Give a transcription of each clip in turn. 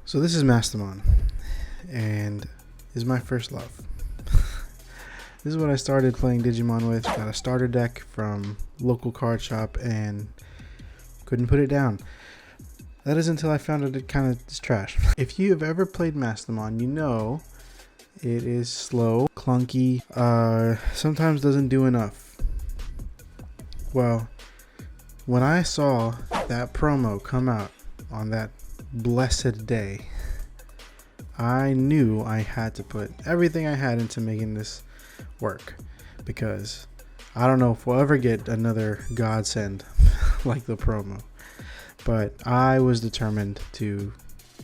So this is Mastemon, and is my first love. This is what I started playing Digimon with. Got a starter deck from local card shop and couldn't put it down. That is until I found out it kind of is trash. If you have ever played Mastemon, you know it is slow, clunky, sometimes doesn't do enough. Well, when I saw that promo come out on that blessed day, I knew I had to put everything I had into making this work, because I don't know if we'll ever get another godsend like the promo, but I was determined to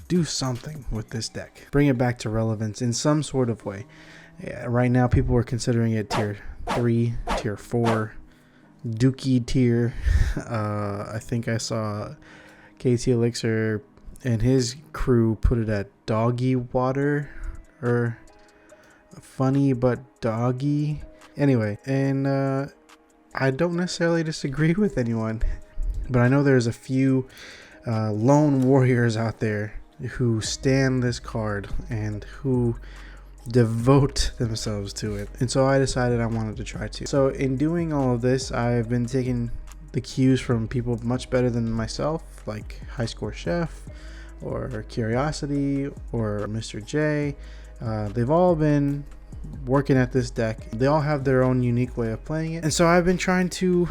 do something with this deck, bring it back to relevance in some sort of way. Yeah, right now people are considering it tier 3, tier 4, Dookie tier. I think I saw KT Elixir and his crew put it at doggy water, or funny but doggy. Anyway, and I don't necessarily disagree with anyone, but I know there's a few lone warriors out there who stand this card and who devote themselves to it, and so I decided I wanted to try to. So in doing all of this, I've been taking the cues from people much better than myself, like High Score Chef or Curiosity or Mr. J. They've all been working at this deck. They all have their own unique way of playing it, and so I've been trying to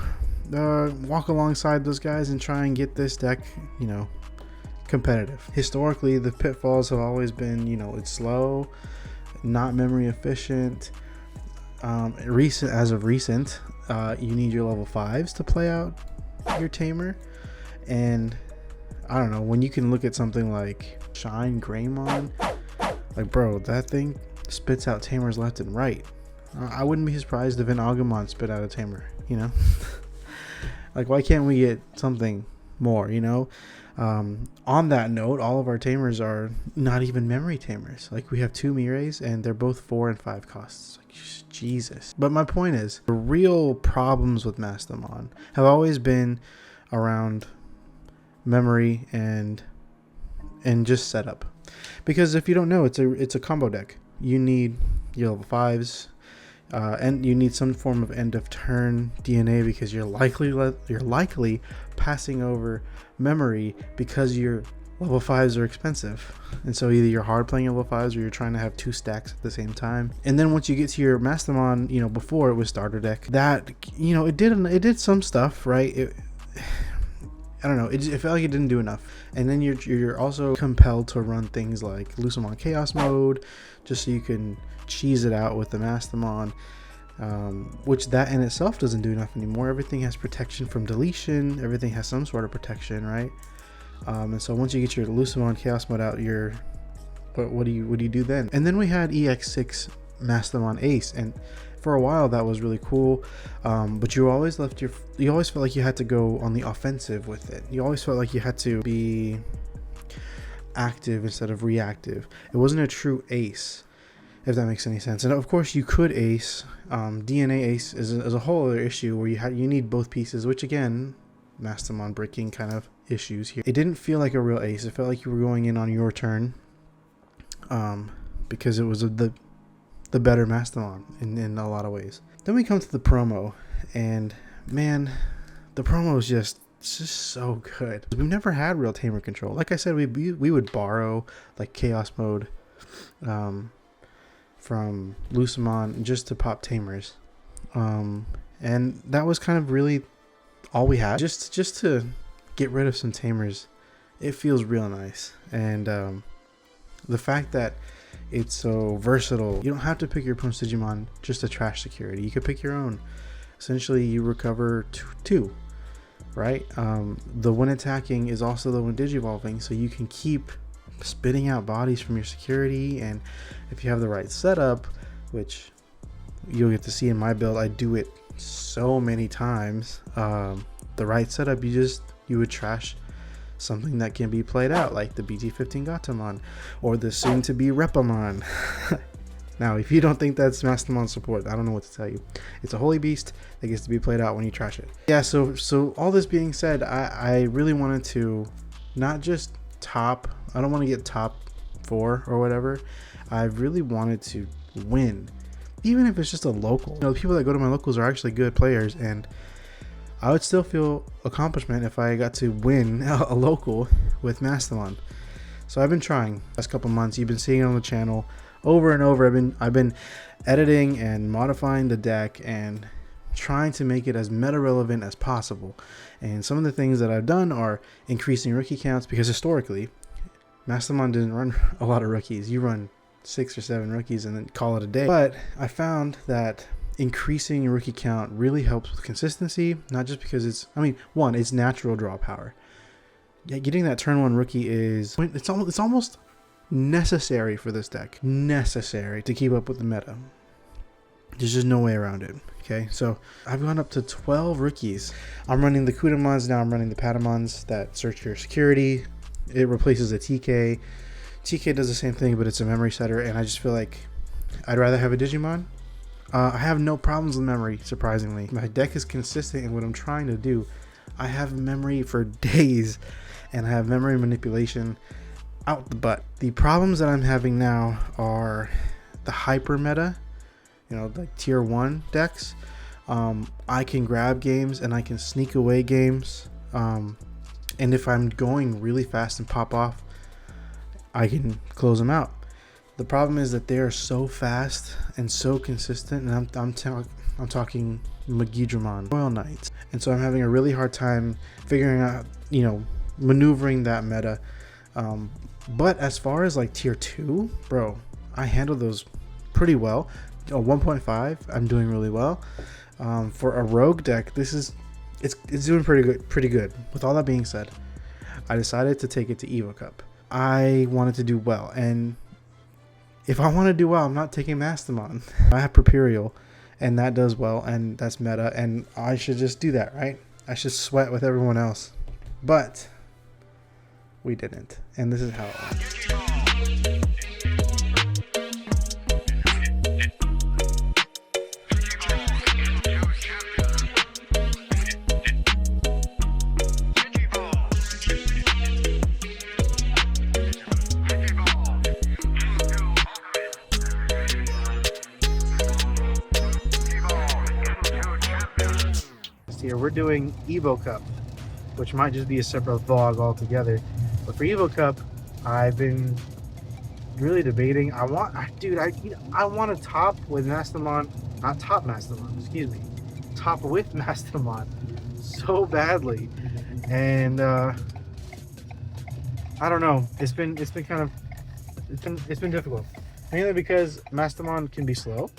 walk alongside those guys and try and get this deck, you know, competitive. Historically, the pitfalls have always been, you know, it's slow, not memory efficient. As of recent, you need your level 5s to play out your tamer, and I don't know, when you can look at something like Shine Greymon, like, bro, that thing spits out tamers left and right. I wouldn't be surprised if an Agumon spit out a tamer, you know. Like, why can't we get something more, you know? On that note, all of our tamers are not even memory tamers. Like, we have 2 Mireis and they're both 4 and 5 costs. Like, Jesus. But my point is, the real problems with Mastemon have always been around memory and just setup. Because if you don't know, it's a combo deck. You need your level 5s, and you need some form of end of turn DNA, because you're likely passing over memory because your level 5s are expensive, and so either you're hard playing your level 5s or you're trying to have 2 stacks at the same time. And then once you get to your Mastemon, you know, before it was starter deck, that, you know, it did some stuff right. I don't know, it felt like it didn't do enough. And then you're also compelled to run things like Lucemon Chaos Mode, just so you can cheese it out with the Mastemon, which that in itself doesn't do enough anymore. Everything has protection from deletion, everything has some sort of protection, right? And so once you get your Lucemon Chaos Mode out, what do you do then? And then we had EX6 Mastemon Ace, and for a while that was really cool, but you always felt like you had to go on the offensive with it. You always felt like you had to be active instead of reactive. It wasn't a true ace, if that makes any sense. And of course you could ace. DNA ace is a whole other issue where you need both pieces, which again, Mastemon breaking kind of issues here. It didn't feel like a real ace. It felt like you were going in on your turn, because it was the better Mastemon in a lot of ways. Then we come to the promo, and man, the promo is just so good. We've never had real tamer control. Like I said, we would borrow like Chaos Mode from Lucemon just to pop tamers, and that was kind of really all we had, just to get rid of some tamers. It feels real nice, and the fact that it's so versatile. You don't have to pick your opponent's Digimon just to trash security. You could pick your own. Essentially, you recover 2, right? The when attacking is also the when digivolving, so you can keep spitting out bodies from your security. And if you have the right setup, which you'll get to see in my build, I do it so many times. The right setup, you would trash something that can be played out, like the BT21 Gatomon or the soon-to-be Repamon. Now, if you don't think that's Mastemon support, I don't know what to tell you. It's a holy beast that gets to be played out when you trash it. Yeah, so all this being said, I really wanted to not just top. I don't want to get top 4 or whatever. I really wanted to win, even if it's just a local. You know, the people that go to my locals are actually good players, and I would still feel accomplishment if I got to win a local with Mastemon. So I've been trying last couple months. You've been seeing it on the channel over and over. I've been editing and modifying the deck and trying to make it as meta relevant as possible. And some of the things that I've done are increasing rookie counts, because historically Mastemon didn't run a lot of rookies. You run 6 or 7 rookies and then call it a day. But I found that increasing rookie count really helps with consistency, not just because it's, I mean, one, it's natural draw power. Yeah, getting that turn 1 rookie is, it's almost necessary for this deck. Necessary to keep up with the meta. There's just no way around it. Okay, so I've gone up to 12 rookies. I'm running the Kudamons now. I'm running the Patamons that search your security. It replaces a TK. TK does the same thing, but it's a memory setter, and I just feel like I'd rather have a Digimon. I have no problems with memory, surprisingly. My deck is consistent in what I'm trying to do. I have memory for days, and I have memory manipulation out the butt. The problems that I'm having now are the hyper meta, you know, like tier 1 decks. I can grab games and I can sneak away games. And if I'm going really fast and pop off, I can close them out. The problem is that they are so fast and so consistent, and I'm talking Megi Royal Knights, and so I'm having a really hard time figuring out, you know, maneuvering that meta. But as far as like tier 2, bro, I handle those pretty well. 1.5, I'm doing really well. For a rogue deck, it's doing pretty good. With all that being said, I decided to take it to Evo Cup. I wanted to do well, and if I want to do well, I'm not taking Mastemon. I have Imperial, and that does well, and that's meta, and I should just do that, right? I should sweat with everyone else. But we didn't, and this is how it went. Here we're doing Evo Cup, which might just be a separate vlog altogether, but for Evo Cup I've been really debating. I want to top with Mastemon, not top Mastemon, excuse me, top with Mastemon so badly, and I don't know, it's been difficult, mainly because Mastemon can be slow.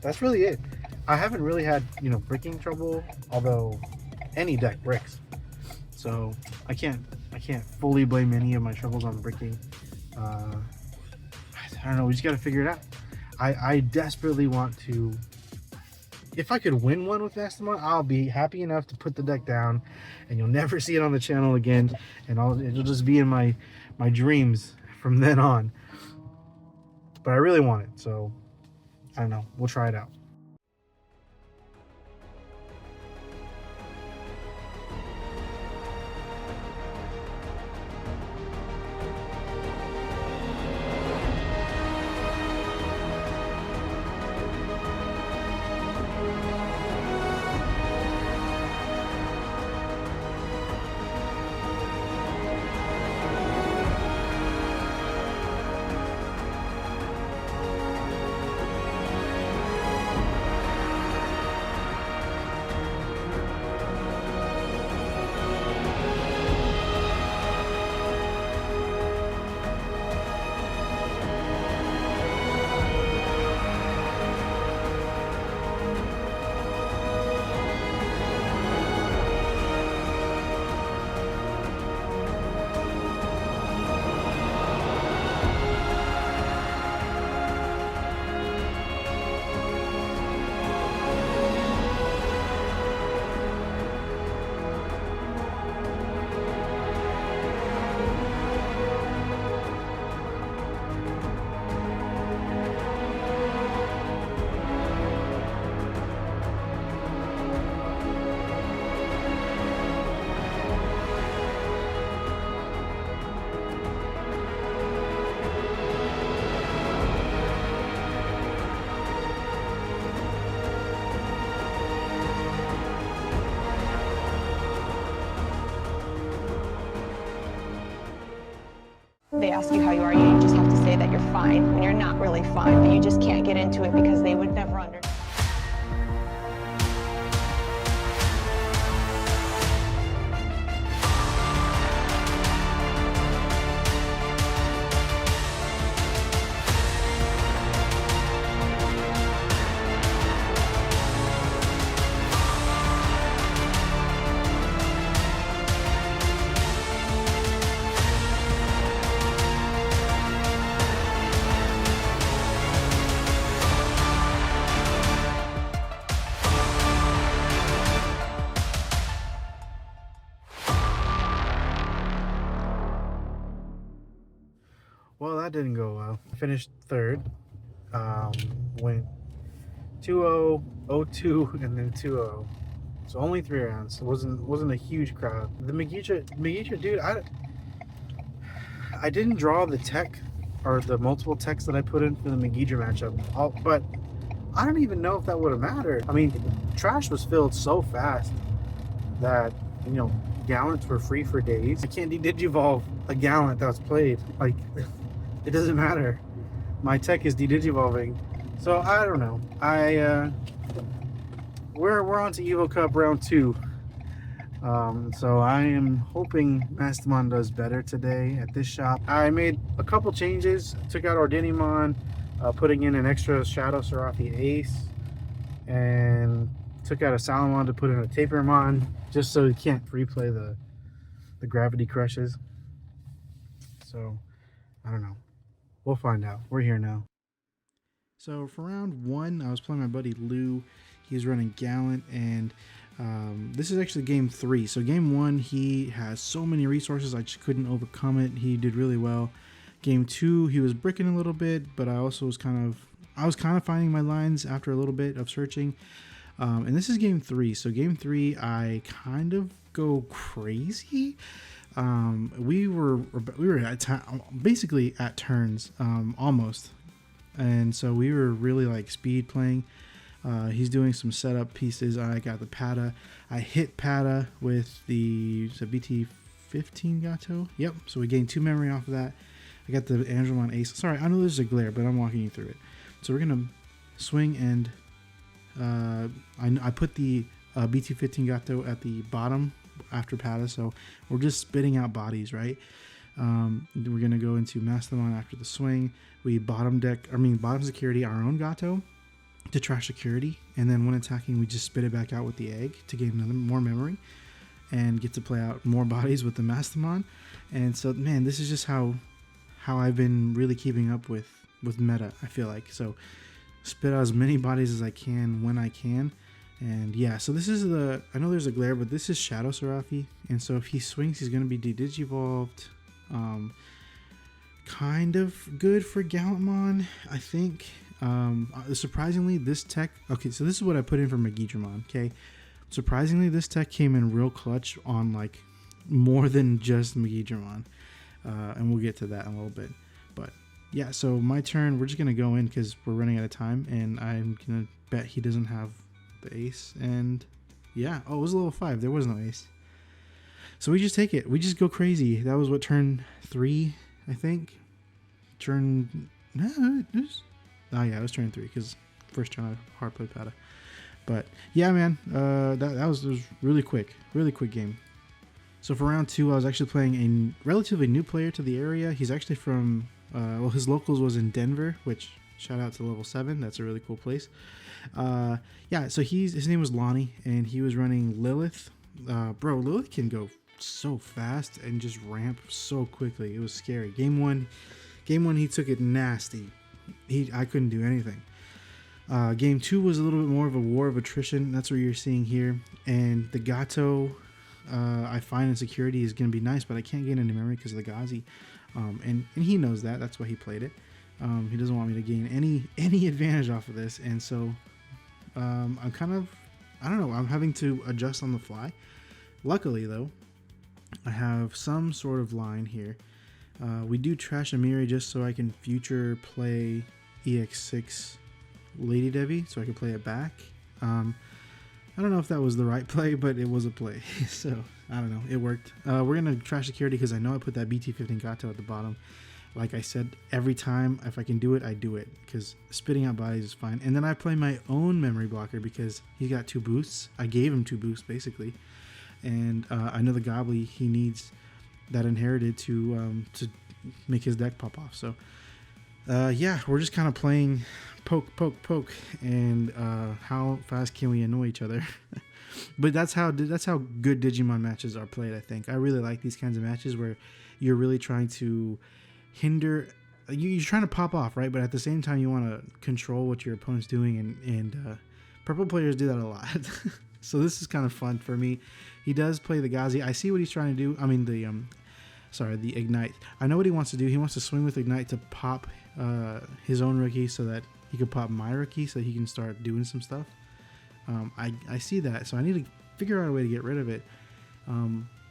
That's really it. I haven't really had, you know, bricking trouble, although any deck bricks, so I can't fully blame any of my troubles on bricking. I don't know, we just got to figure it out. I desperately want to. If I could win one with Mastemon, I'll be happy enough to put the deck down, and you'll never see it on the channel again, and it'll just be in my dreams from then on. But I really want it, so I don't know, we'll try it out. they ask you how you are, you just have to say that you're fine when you're not really fine, but you just can't get into it because they would never understand. Well, that didn't go well. Finished third. Went 2-0, 0-2, and then 2-0. So only 3 rounds. It wasn't a huge crowd. The Megi dude, I didn't draw the tech or the multiple techs that I put in for the Megi matchup. But I don't even know if that would have mattered. I mean, trash was filled so fast that, you know, Gallants were free for days. I can't de-digivolve a Gallant that was played. Like, it doesn't matter. My tech is de-digivolving. So I don't know. We're on to Evo Cup round 2. So I am hoping Mastemon does better today at this shop. I made a couple changes. Took out Ordinimon, putting in an extra Shadow Seraphie Ace, and took out a Salamon to put in a Tapermon, just so he can't replay the gravity crushes. So I don't know. We'll find out. We're here now. So for round 1, I was playing my buddy Lou. He's running Gallant, and this is actually game 3. So game 1, he has so many resources, I just couldn't overcome it. He did really well. Game 2, he was bricking a little bit, but I also was kind of finding my lines after a little bit of searching. And this is game 3. So game 3, I kind of go crazy. We were basically at turns, almost. And so we were really like speed playing. He's doing some setup pieces. I got the Pada. I hit Pada with the BT21 Gato. Yep. So we gained 2 memory off of that. I got the Angelmon Ace. Sorry, I know there's a glare, but I'm walking you through it. So we're gonna swing, and I put the BT21 Gato at the bottom after Pada. So we're just spitting out bodies, right? We're gonna go into Mastemon after the swing. We bottom security our own Gato to trash security, and then when attacking, we just spit it back out with the egg to gain more memory and get to play out more bodies with the Mastemon. And so, man, this is just how I've been really keeping up with meta, I feel like. So spit out as many bodies as I can when I can. And yeah, so this is I know there's a glare, but this is Shadow Seraphie, and so if he swings, he's going to be de-digivolved. Kind of good for Gallantmon, I think. Surprisingly, this tech... Okay, so this is what I put in for Megidramon, okay? Surprisingly, this tech came in real clutch on, like, more than just Megidramon. And we'll get to that in a little bit. But, yeah, so my turn, we're just going to go in because we're running out of time, and I'm going to bet he doesn't have the ace. And, yeah. Oh, it was a level 5. There was no ace. So we just take it. We just go crazy. That was what, turn 3, I think? Oh yeah, it was turn 3 because first turn I hard played Pada. But yeah, man, that was really quick game. So for round 2, I was actually playing a relatively new player to the area. He's actually from, well, his locals was in Denver, which shout out to level 7. That's a really cool place. Yeah, so his name was Lonnie, and he was running Lilith. Bro, Lilith can go so fast and just ramp so quickly. It was scary. Game one he took it nasty. I couldn't do anything. Game 2 was a little bit more of a war of attrition. That's what you're seeing here. And the Gato I find in security is going to be nice, but I can't gain any memory because of the Gazi. And he knows that. That's why he played it. He doesn't want me to gain any advantage off of this. And so I'm kind of, I don't know, I'm having to adjust on the fly. Luckily, though, I have some sort of line here. We do trash Amiri just so I can future play EX6 Lady Debbie, so I can play it back. I don't know if that was the right play, but it was a play. So I don't know. It worked. We're going to trash security because I know I put that BT21 Gato at the bottom. Like I said, every time, if I can do it, I do it. Because spitting out bodies is fine. And then I play my own memory blocker because he's got 2 boosts. I gave him 2 boosts, basically. And I know the Gobbly, he needs that inherited to make his deck pop off. So, yeah, we're just kind of playing poke, poke, poke. And how fast can we annoy each other? But that's how good Digimon matches are played, I think. I really like these kinds of matches where you're really trying to hinder, you're trying to pop off, right? But at the same time, you want to control what your opponent's doing, and purple players do that a lot. So this is kind of fun for me. He does play the Gazi. I see what he's trying to do. I mean, the Ignite. I know what he wants to do. He wants to swing with Ignite to pop his own rookie so that he could pop my rookie so he can start doing some stuff. I see that, so I need to figure out a way to get rid of it.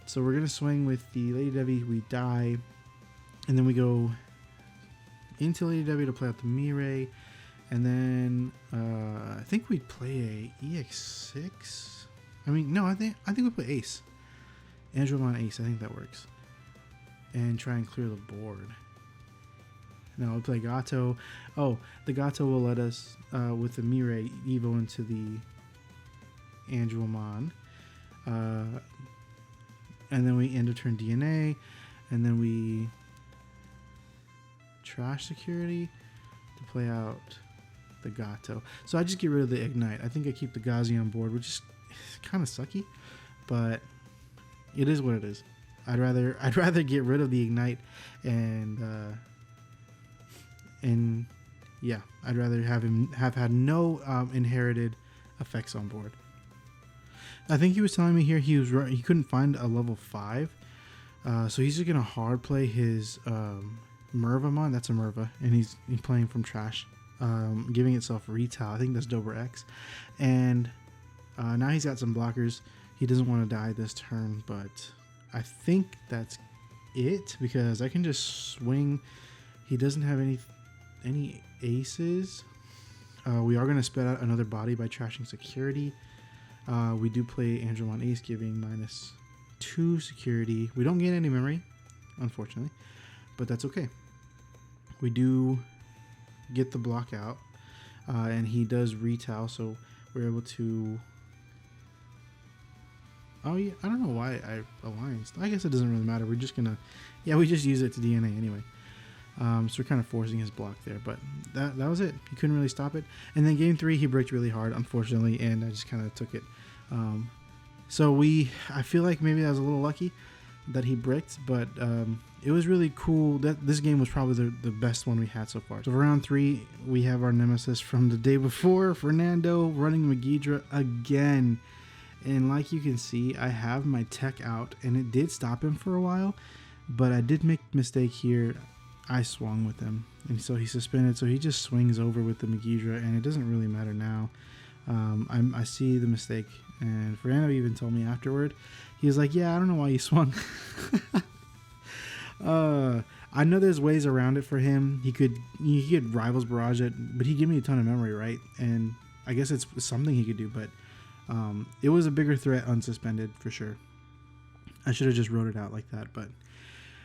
So we're going to swing with the Lady Devi. We die, and then we go into Lady Devi to play out the Mirai, and then I think we'd play a EX6. I mean, no, I think we play Ace. Andromon Ace, I think that works. And try and clear the board. No, we'll play Gato. Oh, the Gato will let us, with the Mirai, Evo into the Andromon. And then we end of turn DNA. And then we trash security to play out the Gato. So I just get rid of the Ignite. I think I keep the Gazi on board, which is kind of sucky. But it is what it is. I'd rather get rid of the Ignite and yeah, I'd rather have him have had no inherited effects on board. I think he was telling me here he couldn't find a level 5, so he's just gonna hard play his Mervamon. That's a Merva, and he's playing from trash, giving itself retail. I think that's Dober X, and now he's got some blockers. He doesn't want to die this turn, but I think that's it because I can just swing. He doesn't have any aces. We are going to spit out another body by trashing security. We do play Andromon Ace, giving -2 security. We don't gain any memory, unfortunately, but that's okay. We do get the block out, and he does retail, so we're able to... Oh yeah, I don't know why I aligned. I guess it doesn't really matter. We're just gonna... Yeah, we just use it to DNA anyway. So we're kind of forcing his block there, but that was it. He couldn't really stop it. And then game 3, he bricked really hard, unfortunately, and I just kind of took it. So I feel like maybe I was a little lucky that he bricked, but it was really cool. This game was probably the best one we had so far. So for round 3, we have our nemesis from the day before, Fernando, running Megidra again. And like you can see, I have my tech out, and it did stop him for a while, but I did make a mistake here. I swung with him, and so he suspended, so he just swings over with the Megidra, and it doesn't really matter now. I see the mistake, and Fernando even told me afterward. He was like, yeah, I don't know why you swung. I know there's ways around it for him. He could Rivals Barrage it, but he gave me a ton of memory, right? And I guess it's something he could do, but it was a bigger threat unsuspended for sure. I should have just wrote it out like that, but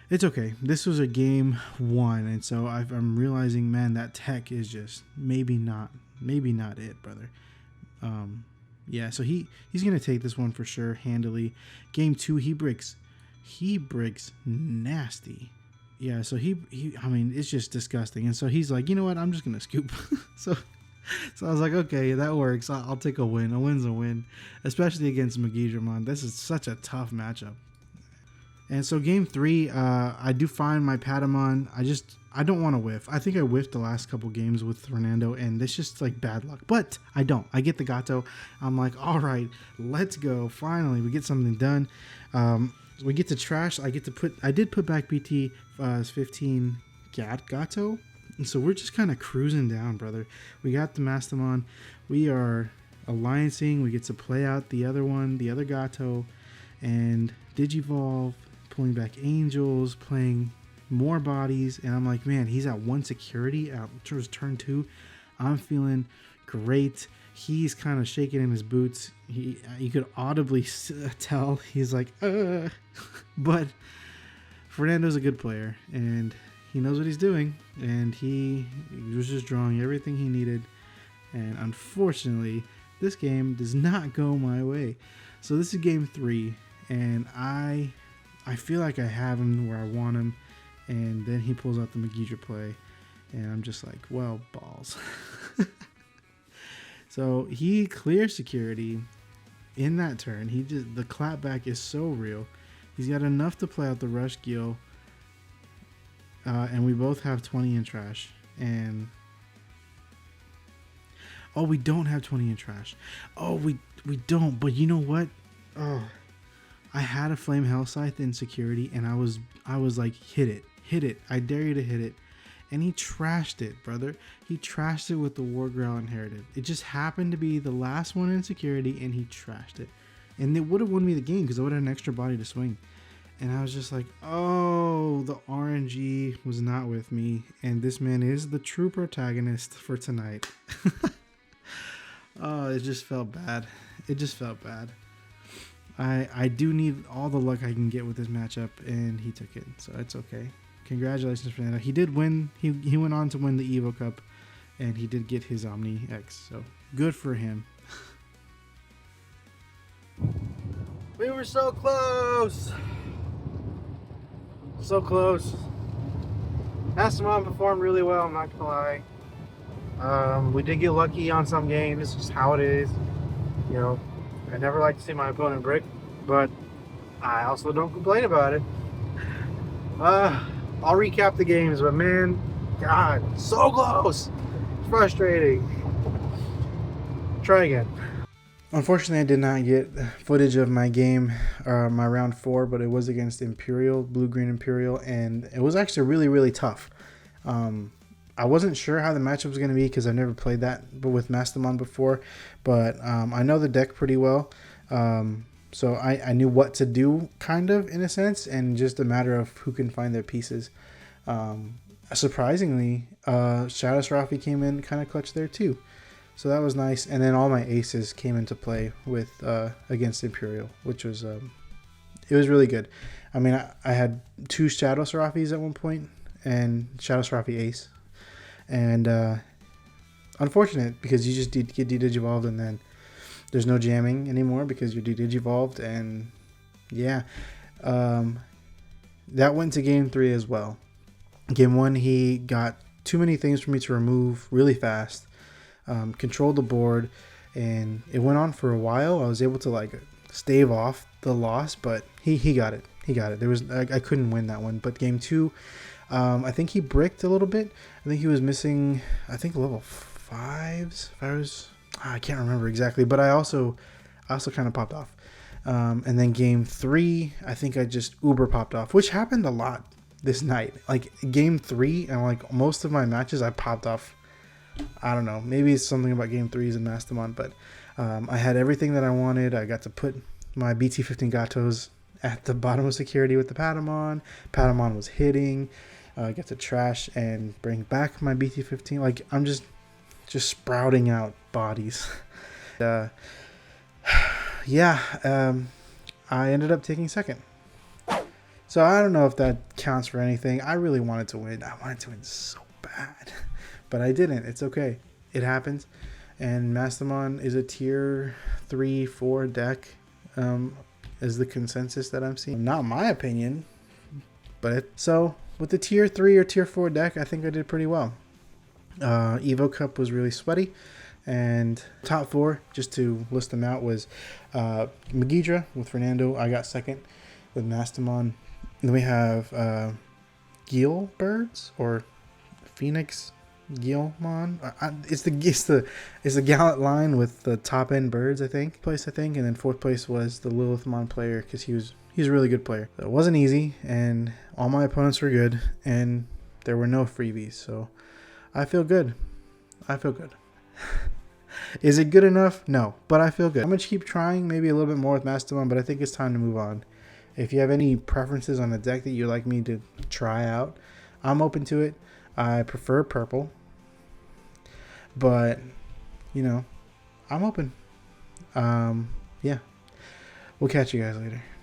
it's okay. This was a game 1, and so I'm realizing, man, that tech is just maybe not it, brother. Yeah, so he's gonna take this one for sure, handily. Game 2, he bricks nasty. Yeah, so he I mean, it's just disgusting. And so he's like, you know what? I'm just gonna scoop. So I was like, okay, that works. I'll take a win. A win's a win, especially against Megidramon. This is such a tough matchup. And so game 3, I do find my Patamon. I don't want to whiff. I think I whiffed the last couple games with Fernando, and it's just like bad luck. But I don't. I get the Gato. I'm like, all right, let's go. Finally, we get something done. We get to trash. I did put back BT 15 Gato. And so we're just kind of cruising down, brother. We got the Mastemon. We are alliancing. We get to play out the other one, the other Gato, and Digivolve, pulling back Angels, playing more bodies. And I'm like, man, he's at 1 security at turn 2. I'm feeling great. He's kind of shaking in his boots. You could audibly tell he's like, but Fernando's a good player and he knows what he's doing, and he was just drawing everything he needed. And unfortunately, this game does not go my way. So this is game 3, and I feel like I have him where I want him, and then he pulls out the Megi play, and I'm just like, well, balls. So he clears security in that turn. The clapback is so real. He's got enough to play out the rush gill, and we both have 20 in trash. And oh, we don't have 20 in trash. Oh, we don't. But you know what? Oh, I had a flame hell scythe in security, and I was like, hit it. I dare you to hit it. And he trashed it, brother. He trashed it with the War Growl inherited. It just happened to be the last one in security, and he trashed it. And it would have won me the game because I would have had an extra body to swing. And I was just like, oh, the RNG was not with me. And this man is the true protagonist for tonight. Oh, it just felt bad. It just felt bad. I do need all the luck I can get with this matchup, and he took it. So it's okay. Congratulations, Fernando. He did win. He went on to win the Evo Cup, and he did get his Omni X. So good for him. We were so close. So close. Mastemon performed really well, I'm not gonna lie. We did get lucky on some games. It's just how it is. You know, I never like to see my opponent brick, but I also don't complain about it. I'll recap the games, but man, God, so close. It's frustrating. Try again. Unfortunately, I did not get footage of my game, my round 4, but it was against Imperial, blue-green Imperial, and it was actually really, really tough. I wasn't sure how the matchup was going to be because I've never played that but with Mastemon before, but I know the deck pretty well. So I knew what to do, kind of, in a sense, and just a matter of who can find their pieces. Surprisingly, Shadow Raffle came in kind of clutch there too. So that was nice. And then all my aces came into play with against Imperial, which was, it was really good. I mean, I had 2 Shadow Seraphis at one point, and Shadow Seraphi ace. And unfortunate, because you just get de-digivolved, and then there's no jamming anymore because you're de-digivolved, and yeah. That went to game 3 as well. Game 1, he got too many things for me to remove really fast, controlled the board, and it went on for a while. I was able to like stave off the loss, but he got it. He got it. There was I couldn't win that one. But game 2, I think he bricked a little bit. I think he was missing, I think, level 5s. I can't remember exactly, but I also kind of popped off. And then game 3, I think I just uber popped off, which happened a lot this night. Like game 3 and like most of my matches, I popped off. I don't know. Maybe it's something about game 3s and Mastemon, but I had everything that I wanted. I got to put my BT21 Gatos at the bottom of security with the Patamon. Patamon was hitting. I got to trash and bring back my BT21. Like I'm just sprouting out bodies. Yeah, I ended up taking second. So I don't know if that counts for anything. I really wanted to win. I wanted to win so bad, but I didn't. It's okay. It happens. And Mastemon is a tier 3-4 deck, is the consensus that I'm seeing. Not my opinion, but so with the tier 3 or tier 4 deck, I think I did pretty well. Evo Cup was really sweaty. And top 4, just to list them out, was Megi with Fernando. I got second with Mastemon. Then we have Gil Birds or Phoenix Gilmon. It's the Gallant line with the top end birds, I think. And then 4th place was the Lilithmon player because he's a really good player. So it wasn't easy, and all my opponents were good, and there were no freebies. So I feel good. Is it good enough? No, but I feel good. I'm going to keep trying, maybe a little bit more with Mastemon, but I think it's time to move on. If you have any preferences on the deck that you'd like me to try out, I'm open to it. I prefer purple, but you know, I'm open. Yeah. We'll catch you guys later.